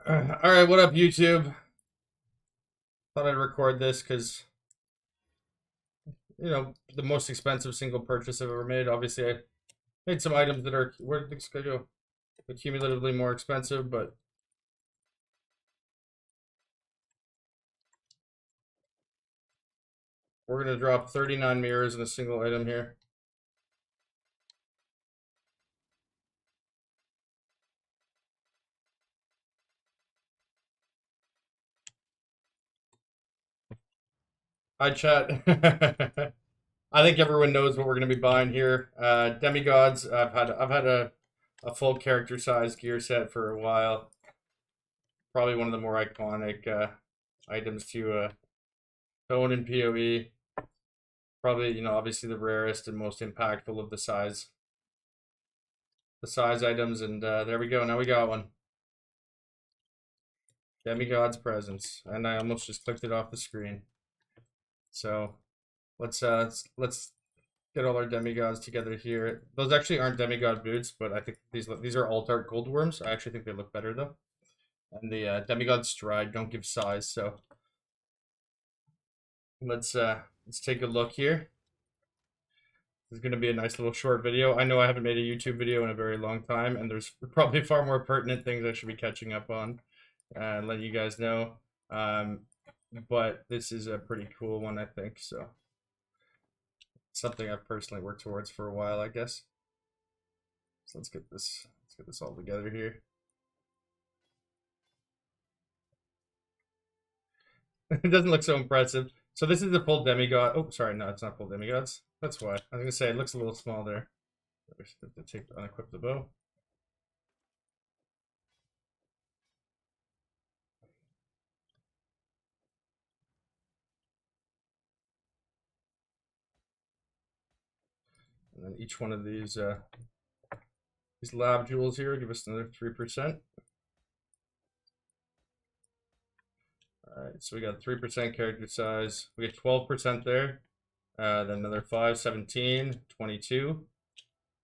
Alright, what up, YouTube? Thought I'd record this because, the most expensive single purchase I've ever made. Obviously, I made some items that are, where did this go? Accumulatively more expensive, but we're going to drop 39 mirrors in a single item here. Hi, chat. I think everyone knows what we're going to be buying here. Demigods. I've had a full character size gear set for a while. Probably one of the more iconic items to own in PoE. Probably, obviously the rarest and most impactful of the size items, and there we go. Now we got one. Demigod's presence, and I almost just clicked it off the screen. So let's get all our demigods together here. Those actually aren't demigod boots, but I think these are alt art gold worms. I actually think they look better though. And the demigod stride don't give size, so let's take a look here. This is going to be a nice little short video. I know I haven't made a YouTube video in a very long time, and there's probably far more pertinent things I should be catching up on and let you guys know. But this is a pretty cool one, I think. So something I've personally worked towards for a while, I guess. So let's get this all together here. It doesn't look so impressive. So this is the full demigod. Oh, sorry, no, it's not full demigods. That's why. I was gonna say it looks a little small there. I have to unequip the bow. And then each one of these lab jewels here give us another 3%. All right, so we got 3% character size. We get 12% there. Then another 5, 17, 22.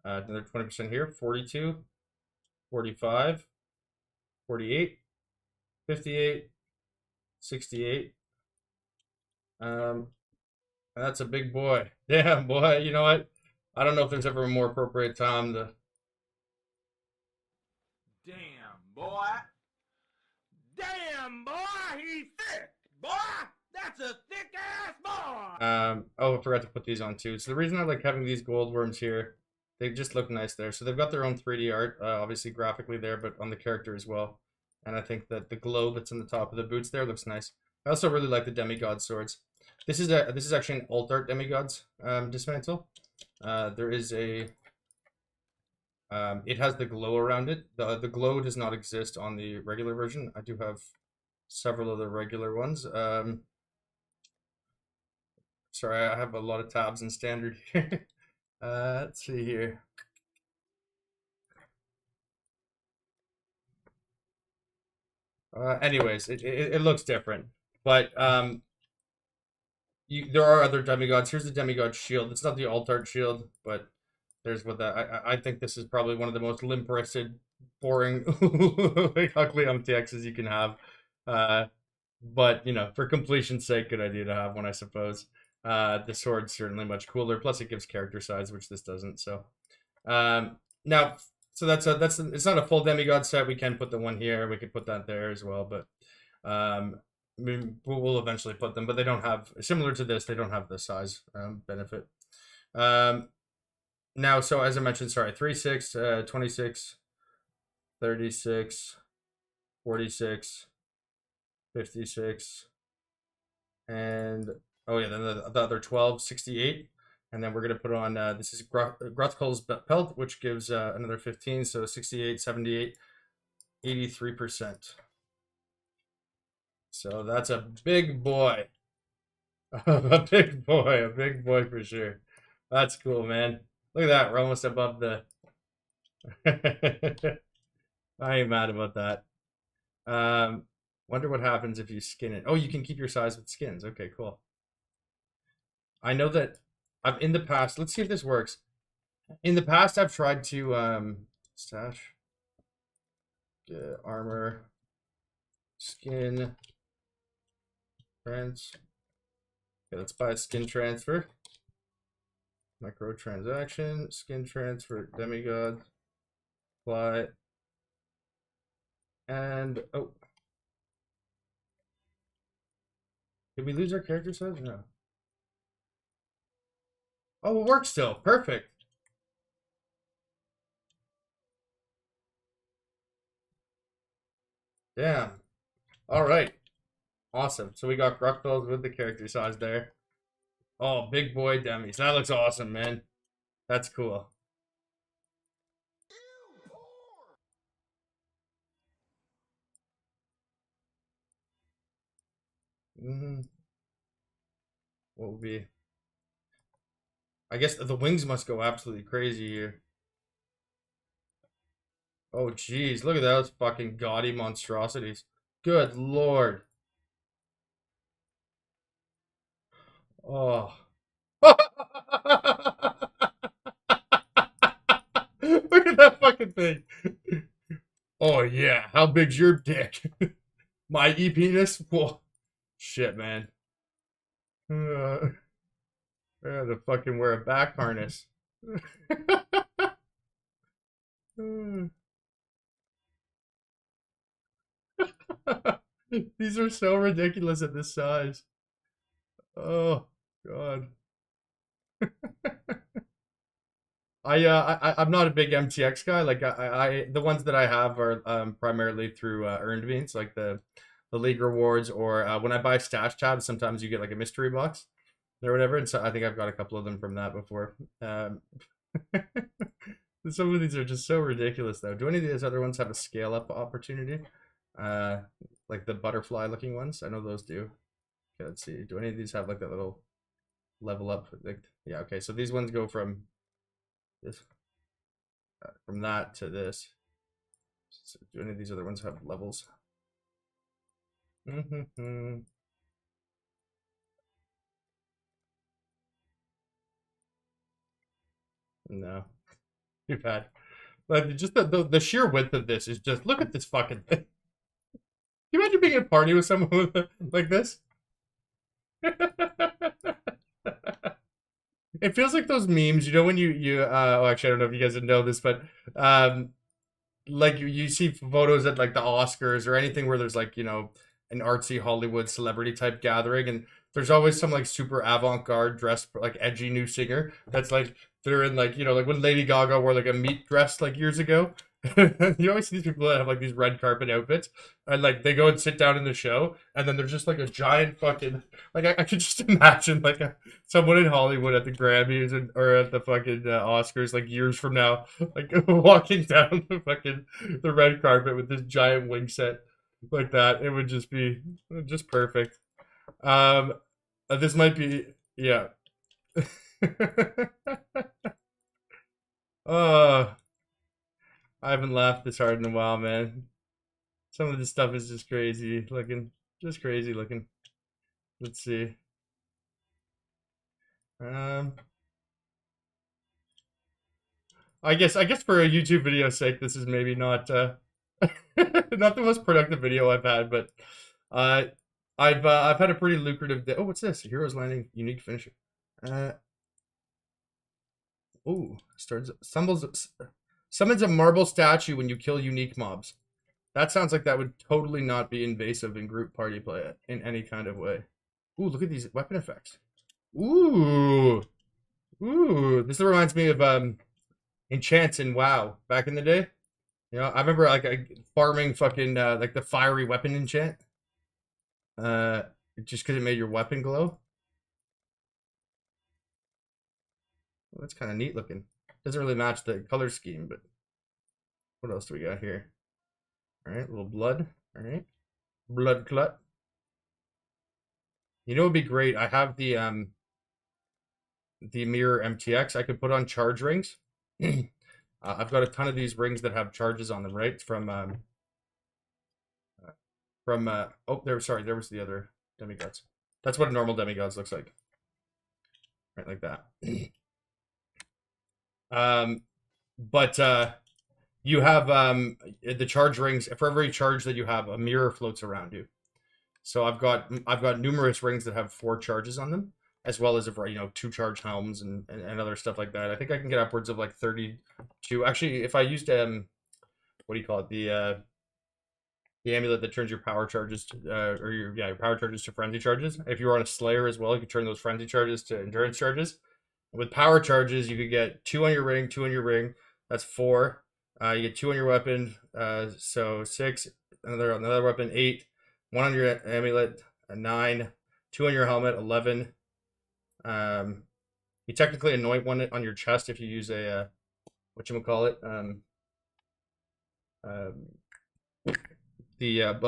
Another 20% here, 42, 45, 48, 58, 68. That's a big boy. Damn, boy. You know what? I don't know if there's ever a more appropriate time to. Damn, boy. Damn, boy, he's thick. Boy, that's a thick ass boy. Oh, I forgot to put these on too. So the reason I like having these gold worms here, they just look nice there. So they've got their own 3D art, obviously graphically there, but on the character as well. And I think that the glow that's on the top of the boots there looks nice. I also really like the demigod swords. This is actually an alt art demigods dismantle. There is a it has the glow around it. The glow does not exist on the regular version. I do have several of the regular ones. Sorry, I have a lot of tabs in standard here. Let's see here. Anyways, it looks different, but there are other demigods. Here's the demigod shield. It's not the alt art shield, but there's what that. I think this is probably one of the most limp-wristed, boring ugly MTXs you can have. But for completion's sake, good idea to have one, I suppose. The sword's certainly much cooler. Plus, it gives character size, which this doesn't. So, now, so it's not a full demigod set. We can put the one here. We could put that there as well, but we'll eventually put them. But they don't have, similar to this, they don't have the size benefit. Now, so as I mentioned, sorry, 36, 26, 36, 46, 56, and oh yeah, then the other 12, 68. And then we're going to put on, this is Grothkol's pelt, which gives another 15, so 68, 78, 83%. So that's a big boy. A big boy for sure. That's cool, man. Look at that, we're almost above the... I ain't mad about that. Wonder what happens if you skin it. Oh, you can keep your size with skins. Okay, cool. I know that I've in the past, let's see if this works. In the past, I've tried to stash armor. Skin trans. Okay, let's buy a skin transfer. Microtransaction, skin transfer, demigod, apply, and oh, did we lose our character size? No. Oh, it works still. Perfect. Damn. All right. Awesome. So we got Gruckbills with the character size there. Oh, big boy demis. That looks awesome, man. That's cool. Mm-hmm. What would be? I guess the wings must go absolutely crazy here. Oh, jeez. Look at those fucking gaudy monstrosities. Good lord. Oh. Look at that fucking thing. Oh, yeah. How big's your dick? My penis? Whoa. Shit, man. I had to fucking wear a back harness. These are so ridiculous at this size. Oh, God. I'm not a big MTX guy. Like the ones that I have are primarily through earned means, like the league rewards, or when I buy stash tabs, sometimes you get like a mystery box or whatever. And so I think I've got a couple of them from that before. Some of these are just so ridiculous, though. Do any of these other ones have a scale up opportunity? Uh, like the butterfly looking ones. I know those do. Okay, let's see. Do any of these have like that little level up? Like, yeah. Okay, so these ones go from this from that to this. So do any of these other ones have levels? No, too bad. But just the sheer width of this is just look at this fucking thing. Can you imagine being at a party with someone with like this? It feels like those memes, you know, when you oh, actually I don't know if you guys know this, but um like you see photos at like the Oscars or anything where there's like, you know, an artsy Hollywood celebrity type gathering, and there's always some like super avant-garde dressed like edgy new singer that's like they're in like, you know, like when Lady Gaga wore like a meat dress like years ago. You always see these people that have like these red carpet outfits, and like they go and sit down in the show, and then there's just like a giant fucking like I could just imagine like someone in Hollywood at the Grammys or at the fucking Oscars like years from now, like walking down the fucking the red carpet with this giant wing set like that. It would just be just perfect. Um, this might be yeah. Oh, I haven't laughed this hard in a while, man. Some of this stuff is just crazy looking, just crazy looking. Let's see. Um, I guess for a YouTube video sake, this is maybe not not the most productive video I've had, but uh, I've had a pretty lucrative day. Oh, what's this? Heroes Landing unique finisher. Uh, oh, starts summons a marble statue when you kill unique mobs. That sounds like that would totally not be invasive in group party play in any kind of way. Ooh, look at these weapon effects. Ooh, ooh. This reminds me of enchants in WoW back in the day. You know, I remember like farming fucking like the fiery weapon enchant. Uh, just because it made your weapon glow. Well, that's kind of neat looking. Doesn't really match the color scheme, but what else do we got here? All right, a little blood. All right, blood clut. You know, it'd be great. I have the mirror MTX. I could put on charge rings. I've got a ton of these rings that have charges on them, right? Oh, there was the other demigods. That's what a normal demigods looks like. Right, like that. um but You have the charge rings. For every charge that you have, a mirror floats around you. So I've got numerous rings that have 4 charges on them, as well as a 2 charge helms and other stuff like that. I think I can get upwards of like 32. Actually, if I used what do you call it, the amulet that turns your power charges to, or your power charges to frenzy charges. If you were on a Slayer as well, you could turn those frenzy charges to endurance charges. With power charges, you could get 2 on your ring, 2 on your ring. That's 4. You get 2 on your weapon, so 6. Another weapon, 8. 1 on your amulet, 9. 2 on your helmet, 11. You technically anoint 1 on your chest if you use a whatchamacallit, a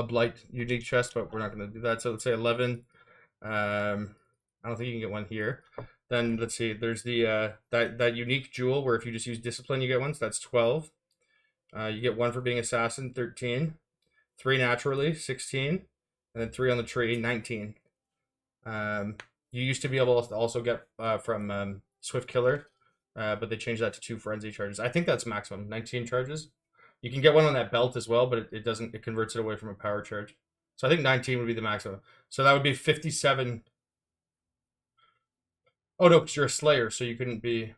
blight unique chest, but we're not going to do that. So let's say 11. I don't think you can get 1 here. Then let's see. There's the that unique jewel where if you just use discipline, you get 1. So that's 12. You get 1 for being assassin, 13. 3 naturally, 16, and then 3 on the tree, 19. You used to be able to also get from Swift Killer, but they changed that to 2 frenzy charges. I think that's maximum, 19 charges. You can get 1 on that belt as well, but it doesn't. It converts it away from a power charge. So I think 19 would be the maximum. So that would be 57. Oh no, because you're a Slayer, so you couldn't get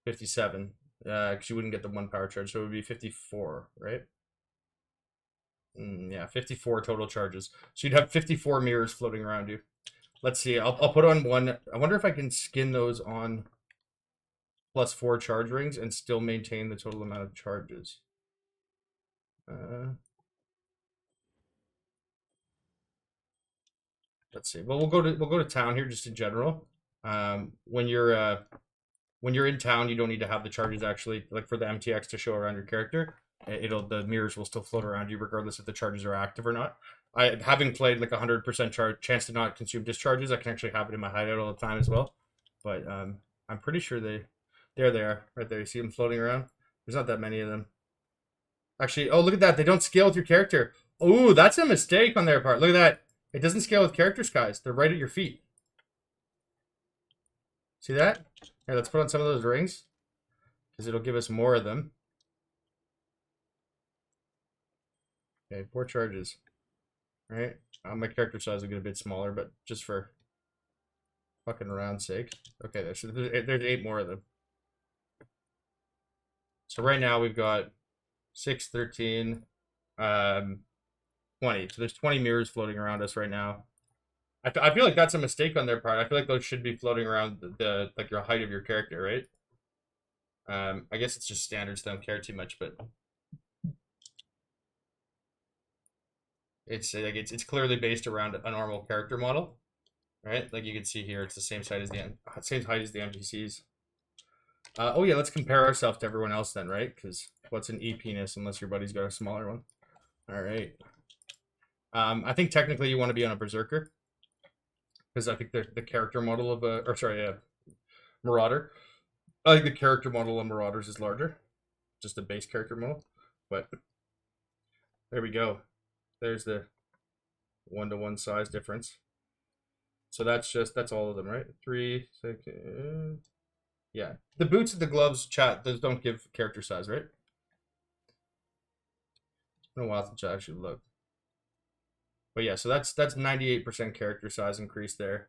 57. Because you wouldn't get the 1 power charge, so it would be 54, right? Yeah, 54 total charges. So you'd have 54 mirrors floating around you. Let's see. I'll put on 1. I wonder if I can skin those on +4 charge rings and still maintain the total amount of charges. Let's see. Well, we'll go to town here just in general. When you're in town, you don't need to have the charges actually, like for the MTX to show around your character. The mirrors will still float around you regardless if the charges are active or not. Having played like 100% chance to not consume discharges, I can actually have it in my hideout all the time as well. But I'm pretty sure there they are right there. You see them floating around. There's not that many of them. Actually, oh look at that! They don't scale with your character. Oh, that's a mistake on their part. Look at that. It doesn't scale with character skies. They're right at your feet. See that? Here, let's put on some of those rings because it'll give us more of them. Okay, 4 charges. All right. My character size will get a bit smaller, but just for fucking around sake. Okay, there's 8 more of them. So right now we've got 6, 13, 20. So there's 20 mirrors floating around us right now. I feel like that's a mistake on their part. I feel like those should be floating around the like your height of your character, right? I guess it's just standards. Don't care too much, but it's clearly based around a normal character model, right? Like you can see here, it's the same height as the NPCs. Oh yeah, let's compare ourselves to everyone else then, right? Because what's an E-penis unless your buddy's got a smaller one? All right. I think technically you want to be on a berserker because I think the character model of a marauder. I think the character model of marauders is larger, just the base character model. But there we go. There's the 1-to-1 size difference. So that's all of them, right? 3, 6. Yeah, the boots and the gloves, chat. Those don't give character size, right? It's been a while since I actually looked. But yeah, so that's 98% character size increase there.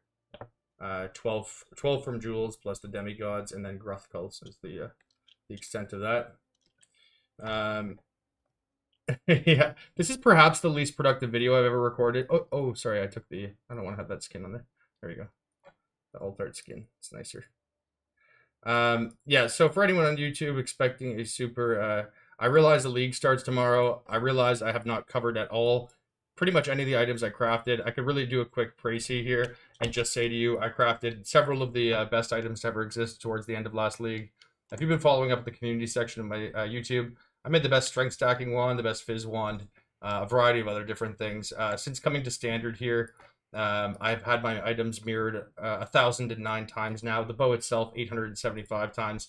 12 from jewels plus the demigods, and then Gruthkulls is the extent of that. Yeah, this is perhaps the least productive video I've ever recorded. Oh, sorry, I don't want to have that skin on there. There you go. The alt art skin. It's nicer. Yeah, so for anyone on YouTube expecting a super, I realize the league starts tomorrow. I realize I have not covered at all pretty much any of the items I crafted. I could really do a quick précis here and just say to you, I crafted several of the best items to ever exist towards the end of last league. If you've been following up the community section of my YouTube, I made the best strength stacking wand, the best fizz wand, a variety of other different things. Since coming to standard here, I've had my items mirrored 1,009 times now. The bow itself, 875 times.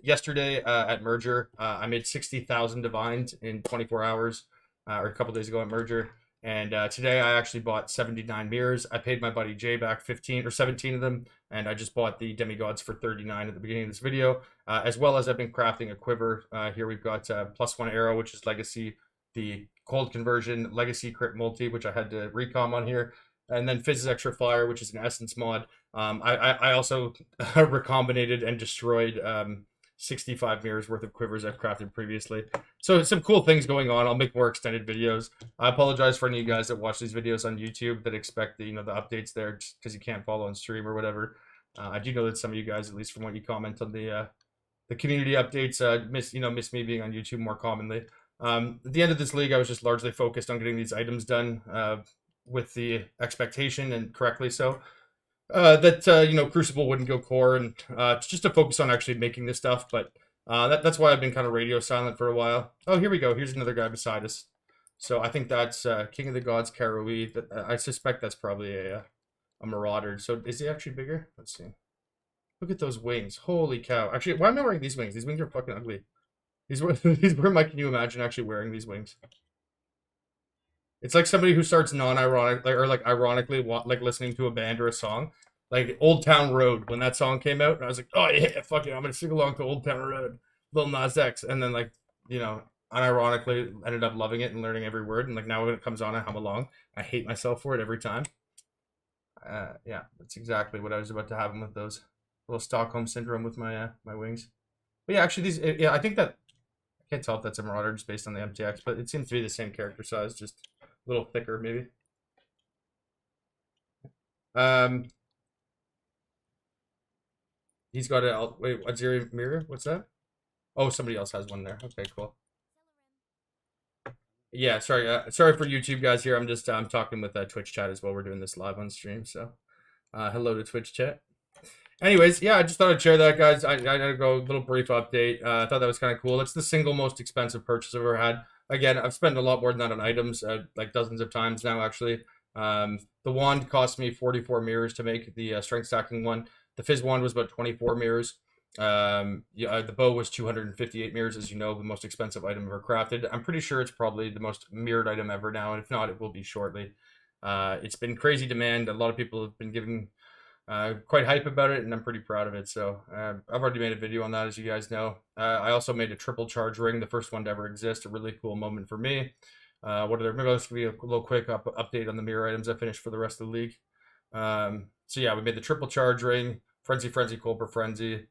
Yesterday at Merger, I made 60,000 divines in 24 hours, or a couple days ago at Merger. And today I actually bought 79 mirrors. I paid my buddy Jay back 15 or 17 of them, and I just bought the Demigods for 39 at the beginning of this video, as well as I've been crafting a quiver. Here we've got +1 arrow, which is legacy, the cold conversion, legacy crit multi, which I had to recom on here, and then Fizz's extra fire, which is an essence mod. I also recombinated and destroyed 65 mirrors worth of quivers I've crafted previously. So some cool things going on. I'll make more extended videos. I apologize for any of you guys that watch these videos on YouTube that expect the, the updates there just because you can't follow on stream or whatever. I do know that some of you guys, at least from what you comment on the community updates, miss me being on YouTube more commonly. At the end of this league, I was just largely focused on getting these items done with the expectation, and correctly so, that Crucible wouldn't go core, and just to focus on actually making this stuff. But that's why I've been kind of radio silent for a while. Oh, here we go. Here's another guy beside us. So I think that's King of the Gods Karui. I suspect that's probably a Marauder. So is he actually bigger? Let's see. Look at those wings. Holy cow. Actually, why am I wearing these wings? These wings are fucking ugly. Where Mike, can you imagine actually wearing these wings? It's like somebody who starts non-ironic, or like ironically, like listening to a band or a song, like Old Town Road. When that song came out, and I was like, oh yeah, fuck it, I'm gonna sing along to Old Town Road, Lil Nas X, and then like, unironically ended up loving it and learning every word. And like now when it comes on, I hum along. I hate myself for it every time. Yeah, that's exactly what I was about to happen with those little Stockholm syndrome with my my wings. But yeah, actually these, yeah, I think that I can't tell if that's a Marauder just based on the MTX, but it seems to be the same character size, just a little thicker, maybe. He's got a wait, a zero mirror. What's that? Oh, somebody else has one there. Okay, cool. Yeah, sorry. Sorry for YouTube guys here. I'm talking with Twitch chat as well. We're doing this live on stream, so hello to Twitch chat. Anyways, yeah, I just thought I'd share that, guys. I gotta go, a little brief update. I thought that was kind of cool. It's the single most expensive purchase I've ever had. Again, I've spent a lot more than that on items, like dozens of times now, actually. The wand cost me 44 mirrors to make, the strength stacking one. The Fizz wand was about 24 mirrors. Yeah, the bow was 258 mirrors, as you know, the most expensive item ever crafted. I'm pretty sure it's probably the most mirrored item ever now, and if not, it will be shortly. It's been crazy demand. A lot of people have been giving quite hype about it, and I'm pretty proud of it. So I've already made a video on that, as you guys know. I also made a triple charge ring, the first one to ever exist. A really cool moment for me. What are there? Maybe I'll just give you a little quick update on the mirror items I finished for the rest of the league. So yeah, we made the triple charge ring, Frenzy, Cold per Frenzy.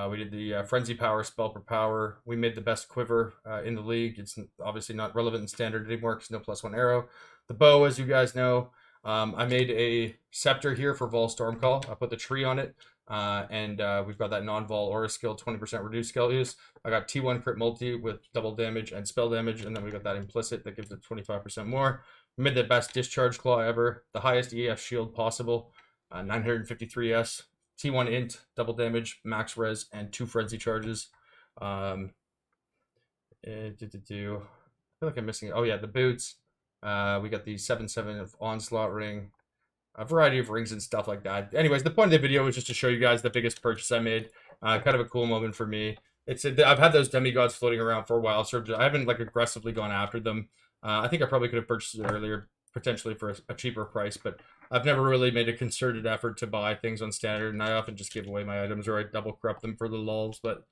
We did the Frenzy Power, Spell per Power. We made the best quiver in the league. It's obviously not relevant in standard anymore because no +1 arrow. The bow, as you guys know. I made a scepter here for Vol Stormcall. I put the tree on it, and we've got that non-Vol aura skill, 20% reduced skill use. I got T1 crit multi with double damage and spell damage, and then we got that implicit that gives it 25% more. We made the best discharge claw ever, the highest EF shield possible, 953S, T1 int, double damage, max res, and 2 frenzy charges. I feel like I'm missing. Oh yeah, the boots. We got the 7/7 of onslaught ring, a variety of rings and stuff like that. Anyways, the point of the video was just to show you guys the biggest purchase I made. Kind of a cool moment for me. I've had those demigods floating around for a while, so I haven't like aggressively gone after them. I think I probably could have purchased it earlier, potentially for a cheaper price, but I've never really made a concerted effort to buy things on standard, and I often just give away my items or I double corrupt them for the lulz. But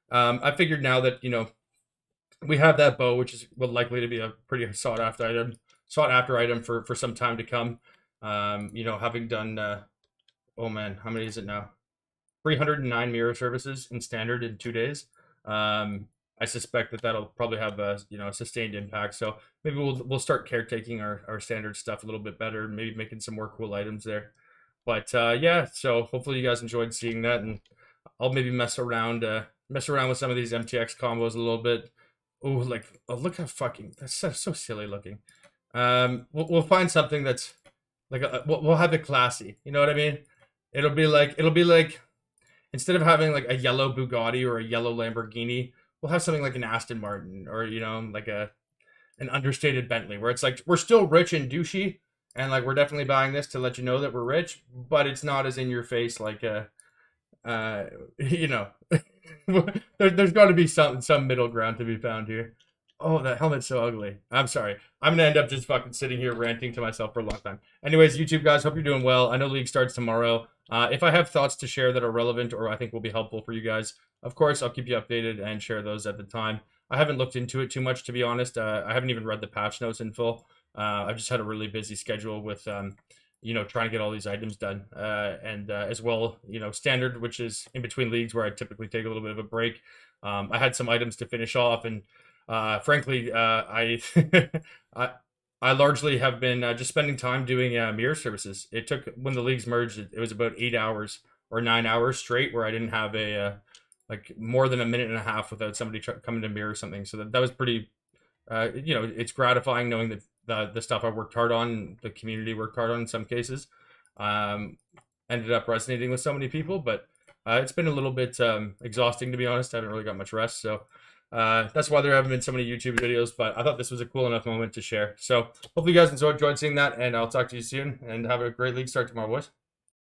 I figured now that we have that bow, which is likely to be a pretty sought after item for some time to come. Having done oh man, how many is it now? 309 mirror services in standard in 2 days. I suspect that'll probably have a sustained impact. So maybe we'll start caretaking our standard stuff a little bit better, maybe making some more cool items there. But yeah, so hopefully you guys enjoyed seeing that, and I'll maybe mess around with some of these MTX combos a little bit. Oh, look how that's so silly looking. We'll find something that's like we'll have it classy. You know what I mean? It'll be like instead of having like a yellow Bugatti or a yellow Lamborghini, we'll have something like an Aston Martin or like an understated Bentley, where it's like we're still rich and douchey, and like we're definitely buying this to let you know that we're rich, but it's not as in your face like there's got to be some middle ground to be found here. Oh, that helmet's so ugly. I'm sorry. I'm gonna end up just fucking sitting here ranting to myself for a long time. Anyways, YouTube guys, hope you're doing well. I know League starts tomorrow. If I have thoughts to share that are relevant or I think will be helpful for you guys, of course, I'll keep you updated and share those at the time. I haven't looked into it too much, to be honest. I haven't even read the patch notes in full. I've just had a really busy schedule with, trying to get all these items done. And as well, standard, which is in between leagues where I typically take a little bit of a break. I had some items to finish off, and frankly, I I largely have been just spending time doing mirror services. It took when the leagues merged, it was about 8 hours or 9 hours straight where I didn't have a like more than a minute and a half without somebody coming to mirror something. So that was pretty. It's gratifying knowing that the stuff I worked hard on, the community worked hard on in some cases, um, ended up resonating with so many people. But it's been a little bit exhausting, to be honest. I haven't really got much rest, so that's why there haven't been so many YouTube videos. But I thought this was a cool enough moment to share. So hopefully you guys enjoyed seeing that, and I'll talk to you soon. And have a great league start tomorrow, boys.